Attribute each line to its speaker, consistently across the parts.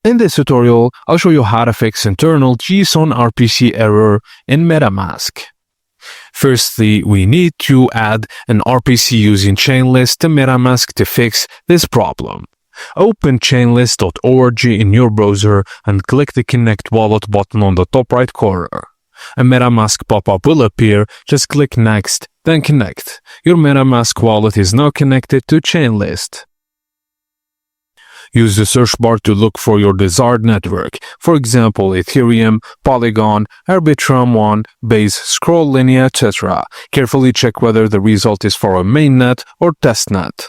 Speaker 1: In this tutorial, I'll show you how to fix internal JSON-RPC error in Metamask. Firstly, we need to add an RPC using chainlist to Metamask to fix this problem. Open chainlist.org in your browser and click the Connect Wallet button on the top right corner. A Metamask pop-up will appear. Just click Next, then Connect. Your Metamask wallet is now connected to Chainlist. Use the search bar to look for your desired network, for example Ethereum, Polygon, Arbitrum1, Base, Scroll Linea, etc. Carefully check whether the result is for a mainnet or testnet.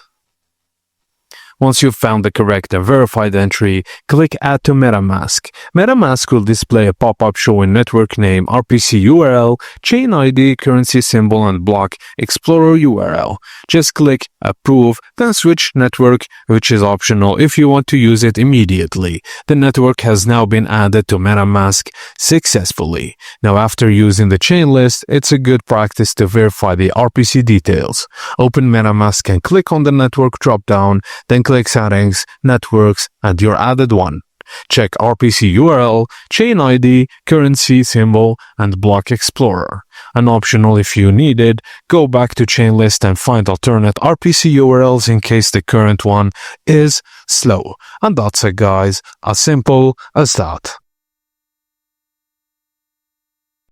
Speaker 1: Once you've found the correct and verified entry, click Add to Metamask. Metamask will display a pop-up showing network name, RPC URL, chain ID, currency symbol, and block Explorer URL. Just click Approve, then switch network, which is optional if you want to use it immediately. The network has now been added to Metamask successfully. Now, after using the chain list, it's a good practice to verify the RPC details. Open Metamask and click on the network drop-down, then click Settings, Networks, and your added one. Check RPC URL, chain ID, currency symbol, and block Explorer. And optional if you need it, go back to Chainlist and find alternate RPC URLs in case the current one is slow. And that's it, guys. As simple as that.